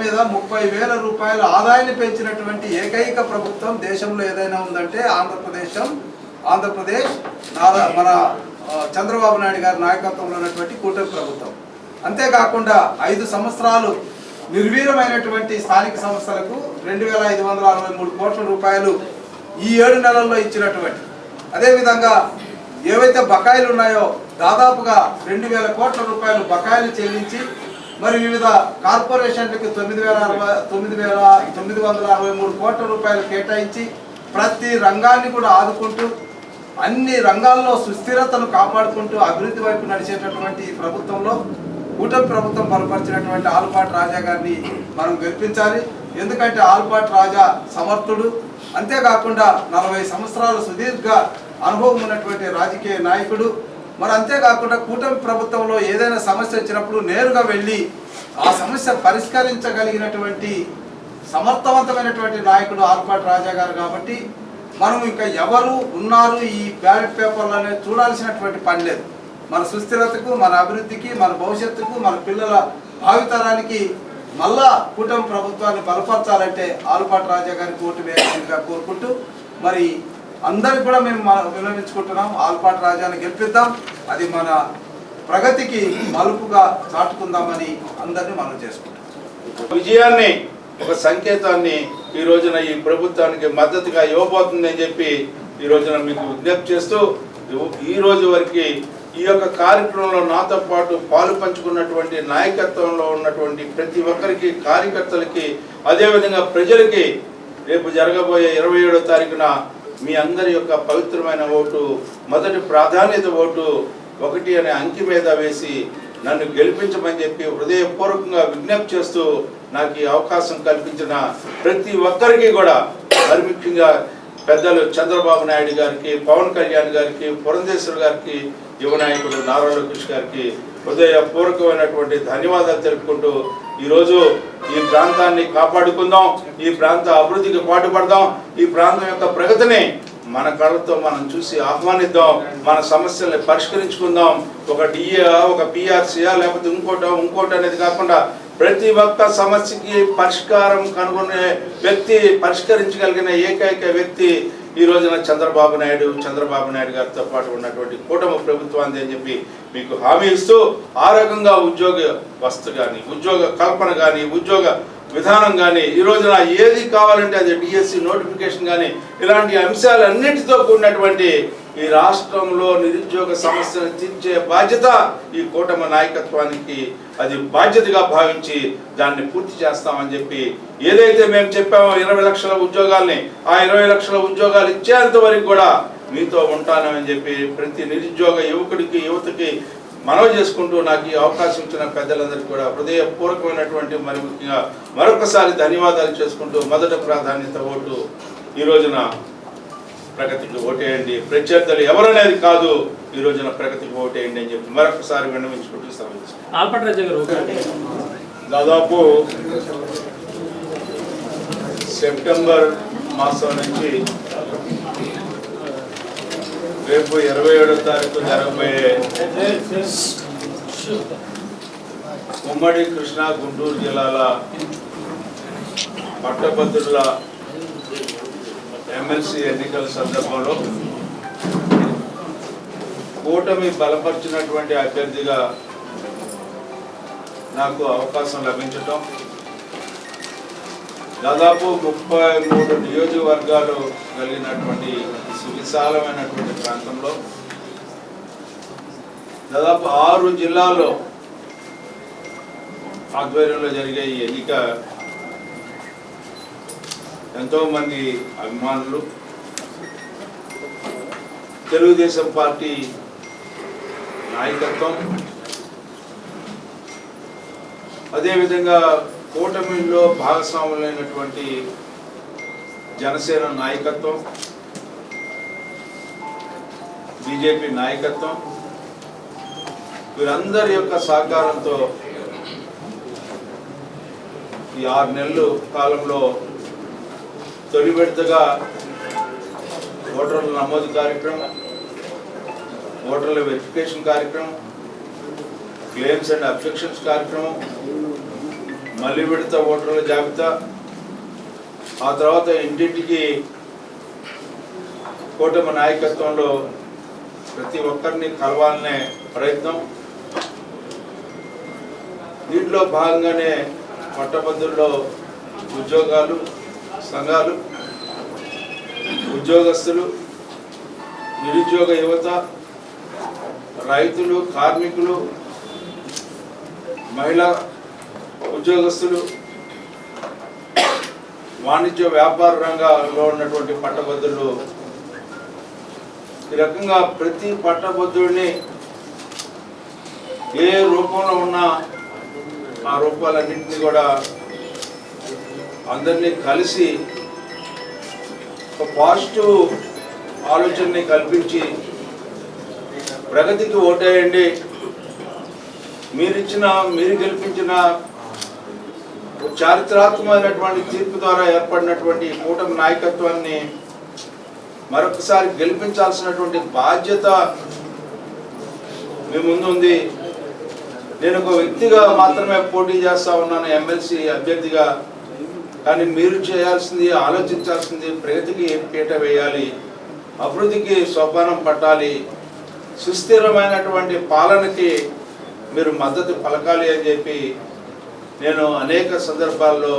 మీద 30,000 రూపాయల ఆదాయాన్ని పెంచినటువంటి ఏకైక ప్రభుత్వం దేశంలో ఏదైనా ఉందంటే ఆంధ్రప్రదేశ్ మన చంద్రబాబు నాయుడు గారి నాయకత్వంలో ఉన్నటువంటి కూటమి ప్రభుత్వం. అంతేకాకుండా 5 సంవత్సరాలు నిర్వీర్యమైనటువంటి స్థానిక సంస్థలకు 2,563 కోట్ల రూపాయలు ఈ 7 నెలల్లో ఇచ్చినటువంటి, అదేవిధంగా ఏవైతే బకాయిలు ఉన్నాయో దాదాపుగా 2,000 కోట్ల రూపాయలు బకాయిలు చెల్లించి మరి వివిధ కార్పొరేషన్లకు 9,963 కోట్ల రూపాయలు కేటాయించి ప్రతి రంగాన్ని కూడా ఆదుకుంటూ అన్ని రంగాల్లో సుస్థిరతను కాపాడుకుంటూ అభివృద్ధి వైపు నడిచేటటువంటి ఈ ప్రభుత్వంలో కూటమి ప్రభుత్వం బలపరిచినటువంటి ఆలపాటి రాజా గారిని మనం గెలిపించాలి. ఎందుకంటే ఆలపాటి రాజా సమర్థుడు, అంతేకాకుండా 40 సంవత్సరాల సుదీర్ఘ అనుభవం ఉన్నటువంటి రాజకీయ నాయకుడు. మరి అంతేకాకుండా కూటమి ప్రభుత్వంలో ఏదైనా సమస్య వచ్చినప్పుడు నేరుగా వెళ్ళి ఆ సమస్య పరిష్కరించగలిగినటువంటి సమర్థవంతమైనటువంటి నాయకుడు ఆలపాటి రాజా గారు. కాబట్టి మనం ఇంకా ఎవరు ఉన్నారు ఈ బ్యాలెట్ పేపర్లు అనేది చూడాల్సినటువంటి పని లేదు. మన సుస్థిరతకు, మన అభివృద్ధికి, మన భవిష్యత్తుకు, మన పిల్లల భావితరానికి మళ్ళా కూటమి ప్రభుత్వాన్ని బలపరచాలంటే ఆలపాటి రాజా గారికి ఓటు వేయాల్సిందిగా కోరుకుంటూ మరి అందరికి కూడా మేము విన్నవించుకుంటున్నాం. ఆలపాటి రాజాని గెలిపిద్దాం, అది మన ప్రగతికి మలుపుగా చాటుకుందామని అందరినీ మనం చేసుకుంటాం. విజయాన్ని, ఒక సంకేతాన్ని ఈ రోజున ఈ ప్రభుత్వానికి మద్దతుగా ఇవ్వబోతుందని చెప్పి ఈ రోజున మీకు విజ్ఞప్తి చేస్తూ, ఈ రోజు వరకు ఈ యొక్క కార్యక్రమంలో నాతో పాటు పాలు పంచుకున్నటువంటి నాయకత్వంలో ఉన్నటువంటి ప్రతి ఒక్కరికి, కార్యకర్తలకి, అదేవిధంగా ప్రజలకి రేపు జరగబోయే 27వ తారీఖున మీ అందరి యొక్క పవిత్రమైన ఓటు, మొదటి ప్రాధాన్యత ఓటు 1 అనే అంకి మీద వేసి నన్ను గెలిపించమని చెప్పి హృదయపూర్వకంగా విజ్ఞప్తి చేస్తూ నాకు ఈ అవకాశం కల్పించిన ప్రతి ఒక్కరికి కూడా, మరి ముఖ్యంగా పెద్దలు చంద్రబాబు నాయుడు గారికి, పవన్ కళ్యాణ్ గారికి, పురంధేశ్వర్ గారికి, యువ నాయకుడు నారా లోకేష్ గారికి హృదయపూర్వకమైనటువంటి ధన్యవాదాలు తెలుపుకుంటూ ఈరోజు ఈ ప్రాంతాన్ని కాపాడుకుందాం, ఈ ప్రాంత అభివృద్ధికి పాటుపడదాం, ఈ ప్రాంతం యొక్క ప్రగతిని మన కళ్ళతో మనం చూసి ఆహ్వానిద్దాం, మన సమస్యల్ని పరిష్కరించుకుందాం. ఒక డిఏ, ఒక పిఆర్సీయా, లేకపోతే ఇంకోటి అనేది కాకుండా ప్రతి ఒక్క సమస్యకి పరిష్కారం కనుగొనే వ్యక్తి, పరిష్కరించగలిగిన ఏకైక వ్యక్తి ఈ రోజున చంద్రబాబు నాయుడు గారితో పాటు ఉన్నటువంటి కూటమి ప్రభుత్వాన్ని అని చెప్పి మీకు హామీ ఇస్తూ, ఆ రకంగా ఉద్యోగ వస్తు కానీ, ఉద్యోగ కల్పన కానీ, ఉద్యోగ విధానం కానీ, ఈ రోజున ఏది కావాలంటే అది డిఎస్సి నోటిఫికేషన్ కానీ, ఇలాంటి అంశాలన్నిటితో కూడినటువంటి ఈ రాష్ట్రంలో నిరుద్యోగ సమస్యను తీర్చే బాధ్యత ఈ కూటమి నాయకత్వానికి, అది బాధ్యతగా భావించి దాన్ని పూర్తి చేస్తామని చెప్పి ఏదైతే మేము చెప్పామో 20 లక్షల ఉద్యోగాల్ని, ఆ 20 లక్షల ఉద్యోగాలు ఇచ్చేంత వరకు కూడా మీతో ఉంటానని చెప్పి ప్రతి నిరుద్యోగ యువకుడికి, యువతకి మనవి చేసుకుంటూ నాకు ఈ అవకాశం ఇచ్చిన పెద్దలందరికీ కూడా హృదయపూర్వకమైనటువంటి, మరి ముఖ్యంగా మరొకసారి ధన్యవాదాలు చేసుకుంటూ, మొదటి ప్రాధాన్యత ఓటు ఈ రోజున ప్రగతికి ఓటేయండి, ప్రత్యర్థులు ఎవరనేది కాదు, ఈ రోజున ప్రగతికి ఓటేయండి అని చెప్పి మరొకసారి విన్నవించుకుంటూ దాదాపు సెప్టెంబర్ మాసం నుంచి రేపు 27వ తారీఖు జరగబోయే ఉమ్మడి కృష్ణా గుంటూరు జిల్లాల పట్టభద్రుల ఎమ్మెల్సీ ఎన్నికల సందర్భంలో కూటమి బలపరిచినటువంటి అభ్యర్థిగా నాకు అవకాశం లభించటం, దాదాపు 33 నియోజకవర్గాలు కలిగినటువంటి సువిశాలమైనటువంటి ప్రాంతంలో దాదాపు 6 జిల్లాల్లో ఆధ్వర్యంలో జరిగే ఈ ఎన్నిక ఎంతోమంది అభిమానులు, తెలుగుదేశం పార్టీ నాయకత్వం, అదేవిధంగా కూటమిలో భాగస్వాములైనటువంటి జనసేన నాయకత్వం, బీజేపీ నాయకత్వం, వీరందరి యొక్క సహకారంతో ఈ 6 నెలల కాలంలో తొలి విడతగా ఓటర్ల నమోదు కార్యక్రమం, ఓటర్ల వెరిఫికేషన్ కార్యక్రమం, క్లెయిమ్స్ అండ్ అబ్జెక్షన్స్ కార్యక్రమం, మళ్ళీ విడత ఓటర్ల జాబితా, ఆ తర్వాత ఇంటింటికి కూటమి నాయకత్వంలో ప్రతి ఒక్కరిని కలవాలనే ప్రయత్నం. దీంట్లో భాగంగానే పట్టభద్రుల్లో ఉద్యోగాలు, సంఘాలు, ఉద్యోగస్తులు, నిరుద్యోగ యువత, రైతులు, కార్మికులు, మహిళా ఉద్యోగస్తులు, వాణిజ్య వ్యాపార రంగాల్లో ఉన్నటువంటి పట్టభద్రులు, ఈ రకంగా ప్రతి పట్టభద్రుడిని ఏ రూపంలో ఉన్నా ఆ రూపాలన్నింటినీ కూడా అందరినీ కలిసి ఒక పాజిటివ్ ఆలోచనని కల్పించి ప్రగతికి ఓటేయండి, మీరు గెలిపించిన చారిత్రాత్మకమైనటువంటి తీర్పు ద్వారా ఏర్పడినటువంటి కూటమి నాయకత్వాన్ని మరొకసారి గెలిపించాల్సినటువంటి బాధ్యత మీ ముందుంది. నేను ఒక వ్యక్తిగా మాత్రమే పోటీ చేస్తా ఉన్నాను, ఎమ్మెల్సీ అభ్యర్థిగా. కానీ మీరు చేయాల్సింది, ఆలోచించాల్సింది ప్రగతికి పీట వేయాలి, అభివృద్ధికి సోపానం పట్టాలి, సుస్థిరమైనటువంటి పాలనకి మీరు మద్దతు పలకాలి అని చెప్పి నేను అనేక సందర్భాల్లో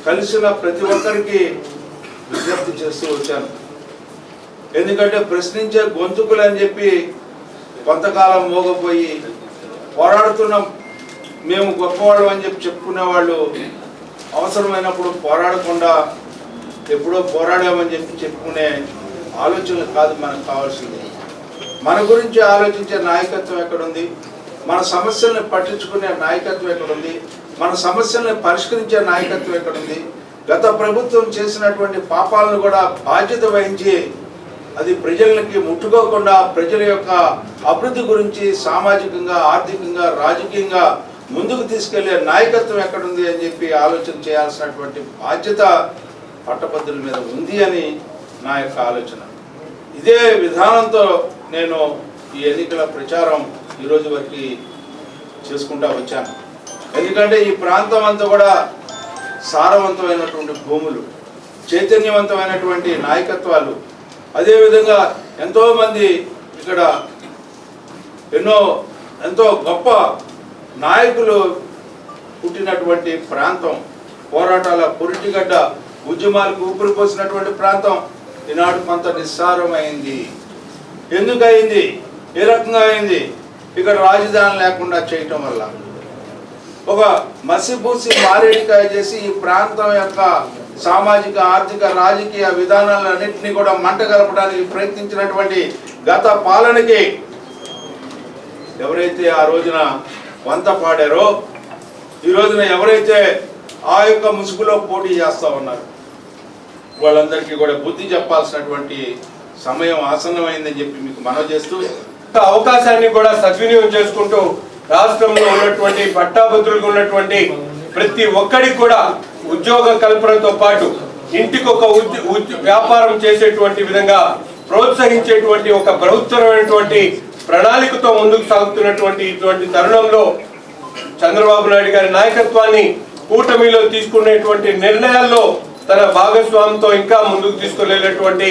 కలిసిన ప్రతి ఒక్కరికి విజ్ఞప్తి చేస్తూ వచ్చాను. ఎందుకంటే ప్రశ్నించే గొంతుకులు అని చెప్పి కొంతకాలం మోగపోయి పోరాడుతున్నాం, మేము గొప్పవాళ్ళం అని చెప్పి చెప్పుకునే వాళ్ళు అవసరమైనప్పుడు పోరాడకుండా ఎప్పుడో పోరాడామని చెప్పి చెప్పుకునే ఆలోచనలు కాదు మనకు కావాల్సింది. మన గురించి ఆలోచించే నాయకత్వం ఎక్కడుంది, మన సమస్యల్ని పట్టించుకునే నాయకత్వం ఎక్కడుంది, మన సమస్యల్ని పరిష్కరించే నాయకత్వం ఎక్కడుంది. గత ప్రభుత్వం చేసినటువంటి పాపాలను కూడా బాధ్యత వహించి అది ప్రజలకి ముట్టుకోకుండా ప్రజల యొక్క అభివృద్ధి గురించి సామాజికంగా, ఆర్థికంగా, రాజకీయంగా ముందుకు తీసుకెళ్లే నాయకత్వం ఎక్కడుంది అని చెప్పి ఆలోచన చేయాల్సినటువంటి బాధ్యత పట్టభద్రుల మీద ఉంది అని నా యొక్క ఆలోచన. ఇదే విధానంతో నేను ఈ ఎన్నికల ప్రచారం ఈరోజు వరకు చేసుకుంటా వచ్చాను. ఎందుకంటే ఈ ప్రాంతం అంతా కూడా సారవంతమైనటువంటి భూములు, చైతన్యవంతమైనటువంటి నాయకత్వాలు, అదేవిధంగా ఎంతోమంది ఇక్కడ ఎంతో గొప్ప నాయకులు పుట్టినటువంటి ప్రాంతం, పోరాటాల పురిటిగడ్డ, ఉద్యమాలకు ఊపిరి పోసినటువంటి ప్రాంతం ఈనాడు కొంత నిస్సారమైంది. ఎందుకు అయింది, ఏ రకంగా అయింది? ఇక్కడ రాజధాని లేకుండా చేయటం వల్ల ఒక మసిబూసి మారేడికాయ చేసి ఈ ప్రాంతం యొక్క సామాజిక, ఆర్థిక, రాజకీయ విధానాలన్నింటినీ కూడా మంట కలపడానికి ప్రయత్నించినటువంటి గత పాలనకి ఎవరైతే ఆ రోజున వంత పాడారో, ఈ రోజున ఎవరైతే ఆ యొక్క ముసుగులో పోటీ చేస్తూ ఉన్నారు, వాళ్ళందరికీ కూడా బుద్ధి చెప్పాల్సినటువంటి సమయం ఆసన్నమైందని చెప్పి మీకు మనవి చేస్తూ, అవకాశాన్ని కూడా సద్వినియోగం చేసుకుంటూ రాష్ట్రంలో ఉన్నటువంటి పట్టాభద్రులకు ఉన్నటువంటి ప్రతి ఒక్కరికి కూడా ఉద్యోగ కల్పనతో పాటు ఇంటికి ఒక వ్యాపారం చేసేటువంటి విధంగా ప్రోత్సహించేటువంటి ఒక బృహత్తరమైనటువంటి ప్రణాళికతో ముందుకు సాగుతున్నటువంటి ఇటువంటి తరుణంలో చంద్రబాబు నాయుడు గారి నాయకత్వాన్ని, కూటమిలో తీసుకునేటువంటి నిర్ణయాల్లో తన భాగస్వామ్యంతో ఇంకా ముందుకు తీసుకెళ్లేటువంటి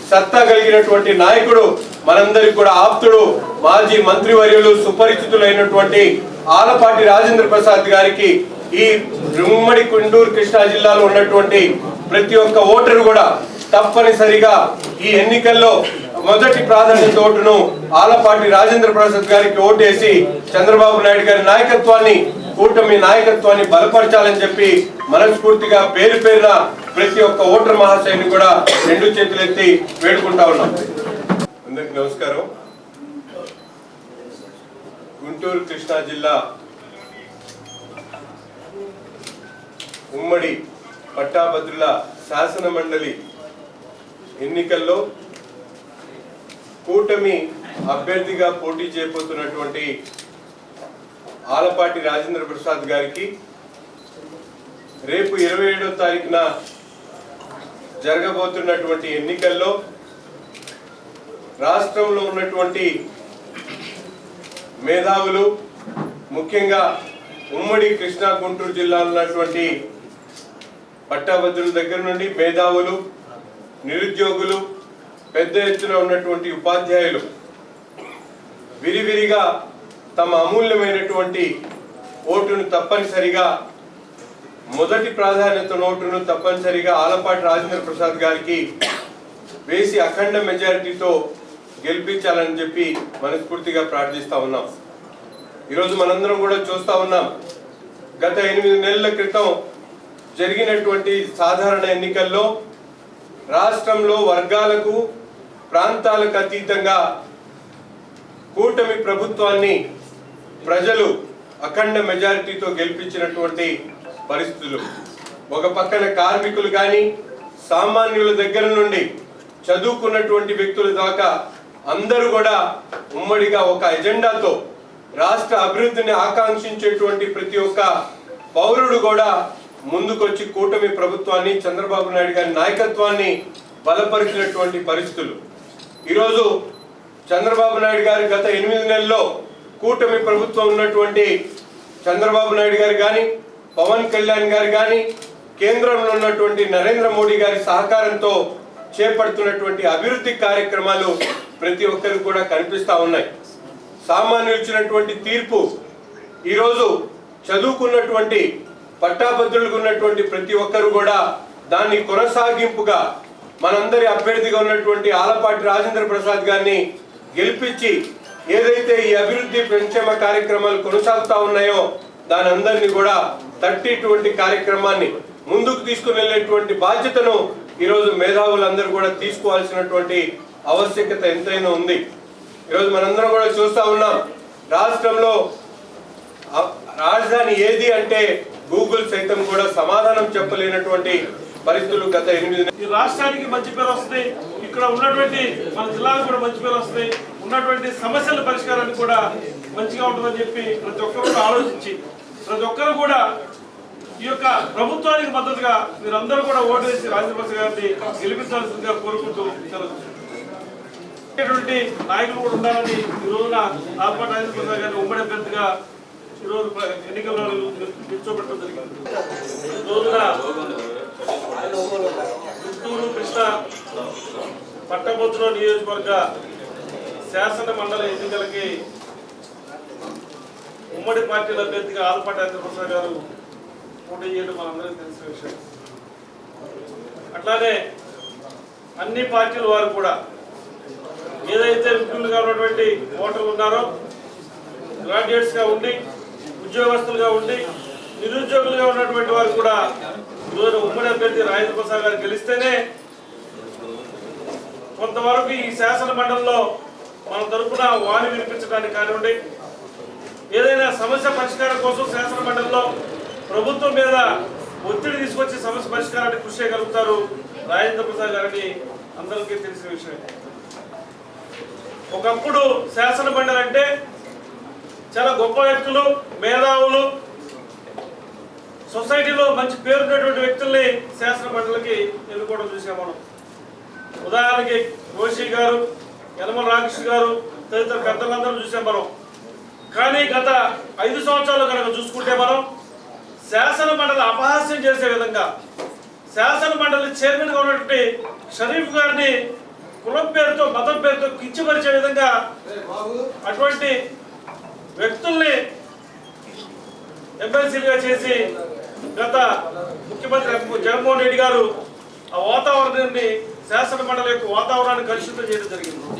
సత్తా కలిగినటువంటి నాయకుడు, మనందరికి కూడా ఆప్తుడు, మాజీ మంత్రివర్యులు, సుపరిచితులైనటువంటి ఆలపాటి రాజేంద్ర ప్రసాద్ గారికి ఈ ఉమ్మడి గుంటూరు కృష్ణా జిల్లాలో ఉన్నటువంటి ప్రతి ఒక్క ఓటరు కూడా తప్పనిసరిగా ఈ ఎన్నికల్లో మొదటి ప్రాధాన్యత ఓటును ఆలపాటి రాజేంద్ర ప్రసాద్ గారికి ఓటేసి చంద్రబాబు నాయుడు గారి నాయకత్వాన్ని, కూటమి నాయకత్వాన్ని బలపరచాలని చెప్పి మనస్ఫూర్తిగా పేరు పేరున ప్రతి ఒక్క ఓటర్ మహాశయుని కూడా రెండు చేతులెత్తి వేడుకుంటా ఉన్నాం. అందరికి నమస్కారం. గుంటూరు కృష్ణా జిల్లా ఉమ్మడి పట్టాభద్రుల శాసన మండలి ఎన్నికల్లో కూటమి అభ్యర్థిగా పోటీ చేయబోతున్నటువంటి ఆలపాటి రాజేంద్ర ప్రసాద్ గారికి రేపు 27వ తారీఖున జరగబోతున్నటువంటి ఎన్నికల్లో రాష్ట్రంలో ఉన్నటువంటి మేధావులు, ముఖ్యంగా ఉమ్మడి కృష్ణా గుంటూరు జిల్లాలో ఉన్నటువంటి పట్టాభద్రుల దగ్గర నుండి మేధావులు, నిరుద్యోగులు, పెద్ద ఎత్తున ఉన్నటువంటి ఉపాధ్యాయులు విరివిరిగా తమ అమూల్యమైనటువంటి ఓటును తప్పనిసరిగా మొదటి ప్రాధాన్యత ఓటును తప్పనిసరిగా ఆలపాటి రాజేంద్ర ప్రసాద్ గారికి వేసి అఖండ మెజారిటీతో గెలిపించాలని చెప్పి మనస్ఫూర్తిగా ప్రార్థిస్తా ఉన్నాం. ఈరోజు మనందరం కూడా చూస్తా ఉన్నాం, గత 8 నెలల క్రితం జరిగినటువంటి సాధారణ ఎన్నికల్లో రాష్ట్రంలో వర్గాలకు, ప్రాంతాలకు అతీతంగా కూటమి ప్రభుత్వాన్ని ప్రజలు అఖండ మెజారిటీతో గెలిపించినటువంటి పరిస్థితులు. ఒక పక్కన కార్మికులు కానీ, సామాన్యుల దగ్గర నుండి చదువుకున్నటువంటి వ్యక్తుల దాకా అందరూ కూడా ఉమ్మడిగా ఒక ఎజెండాతో రాష్ట్ర అభివృద్ధిని ఆకాంక్షించేటువంటి ప్రతి ఒక్క పౌరుడు కూడా ముందుకొచ్చి కూటమి ప్రభుత్వాన్ని, చంద్రబాబు నాయుడు గారి నాయకత్వాన్ని బలపరిచినటువంటి పరిస్థితులు. ఈరోజు చంద్రబాబు నాయుడు గారు గత 8 నెలల్లో కూటమి ప్రభుత్వం ఉన్నటువంటి చంద్రబాబు నాయుడు గారు కానీ, పవన్ కళ్యాణ్ గారు కానీ, కేంద్రంలో ఉన్నటువంటి నరేంద్ర మోడీ గారి సహకారంతో చేపడుతున్నటువంటి అభివృద్ధి కార్యక్రమాలు ప్రతి ఒక్కరికి కూడా కనిపిస్తా ఉన్నాయి. సామాన్యులు ఇచ్చినటువంటి తీర్పు ఈరోజు చదువుకున్నటువంటి పట్టాభద్రులకు ఉన్నటువంటి ప్రతి ఒక్కరు కూడా దాన్ని కొనసాగింపుగా మనందరి అభ్యర్థిగా ఉన్నటువంటి ఆలపాటి రాజేంద్ర ప్రసాద్ గారిని గెలిపించి ఏదైతే ఈ అభివృద్ధి సంక్షేమ కార్యక్రమాలు కొనసాగుతా ఉన్నాయో దాని అందరినీ కూడా తట్టేటువంటి కార్యక్రమాన్ని ముందుకు తీసుకుని వెళ్ళేటువంటి బాధ్యతను ఈరోజు మేధావులందరూ కూడా తీసుకోవాల్సినటువంటి ఆవశ్యకత ఎంతైనా ఉంది. ఈరోజు మనందరం కూడా చూస్తా ఉన్నాం, రాష్ట్రంలో రాజధాని ఏది అంటే గూగుల్ సైతం కూడా సమాధానం చెప్పలేనటువంటి పరిస్థితులు గత 8 ఈ రాష్ట్రానికి మంచి పేరు వస్తుంది, ఇక్కడ ఉన్నటువంటి మన జిల్లాకు కూడా మంచి పేరు వస్తుంది, ఉన్నటువంటి సమస్యల పరిష్కారానికి కూడా మంచిగా ఉంటుందని చెప్పి ప్రతి ఒక్కరు కూడా ఆలోచించి ప్రతి ఒక్కరు కూడా ఈ యొక్క ప్రభుత్వానికి మద్దతుగా మీరందరూ కూడా ఓటు వేసి రాజేంద్ర గారిని గెలిపించాల్సిందిగా కోరుకుంటూ ఇటువంటి నాయకులు కూడా ఉండాలని ఈ రోజున ఆలపాటి రాజేంద్ర ప్రసాద్ గారిని ఉమ్మడి అభ్యర్థిగా ఈ రోజు ఎన్నికల్లో నిల్చోబెట్టడం జరిగింది. ఈ రోజున గుంటూరు కృష్ణా పట్టభద్రుల నియోజకవర్గ శాసన మండలి ఎన్నికలకి ఉమ్మడి పార్టీల అభ్యర్థిగా ఆలపాటి రాజేంద్ర ప్రసాద్ గారు పోటీ చేయడం మనందరికీ తెలిసిన విషయం. అట్లానే అన్ని పార్టీల వారు కూడా ఏదైతే విజ్ఞులుగా ఉన్నటువంటి ఓటర్లు ఉన్నారో, గ్రాడ్యుయేట్స్ గా ఉండి, ఉద్యోగస్తులుగా ఉండి, నిరుద్యోగులుగా ఉన్నటువంటి వారు కూడా ఈరోజు ఉమ్మడి అభ్యర్థి రాజేంద్ర ప్రసాద్ గారు గెలిస్తేనే కొంతవరకు ఈ శాసన మండలిలో మన తరఫున వాణి వినిపించడానికి కానివ్వండి, ఏదైనా సమస్య పరిష్కారం కోసం శాసన మండలిలో ప్రభుత్వం మీద ఒత్తిడి తీసుకొచ్చి సమస్య పరిష్కారానికి కృషి చేయగలుగుతారు రాజేంద్ర ప్రసాద్ గారిని అందరికీ తెలిసిన విషయం. ఒకప్పుడు శాసన మండలి అంటే చాలా గొప్ప వ్యక్తులు, మేధావులు, సొసైటీలో మంచి పేరున్నటువంటి వ్యక్తుల్ని శాసన మండలికి ఎన్నుకోవడం చూసాం మనం. ఉదాహరణకి రోషి గారు, యనమల రామకృష్ణ గారు తదితర పెద్దలందరూ చూసాం మనం. కానీ గత 5 సంవత్సరాలు కనుక చూసుకుంటే మనం శాసన మండలి అపహాస్యం చేసే విధంగా శాసన మండలి చైర్మన్గా ఉన్నటువంటి షరీఫ్ గారిని కులం పేరుతో, మతం పేరుతో కించపరిచే విధంగా అటువంటి వ్యక్తుల్ని ఎమ్మెల్సీలుగా చేసి గత ముఖ్యమంత్రి జగన్మోహన్ రెడ్డి గారు ఆ వాతావరణాన్ని, శాసన మండలి యొక్క వాతావరణాన్ని కలుషితం చేయడం జరిగింది.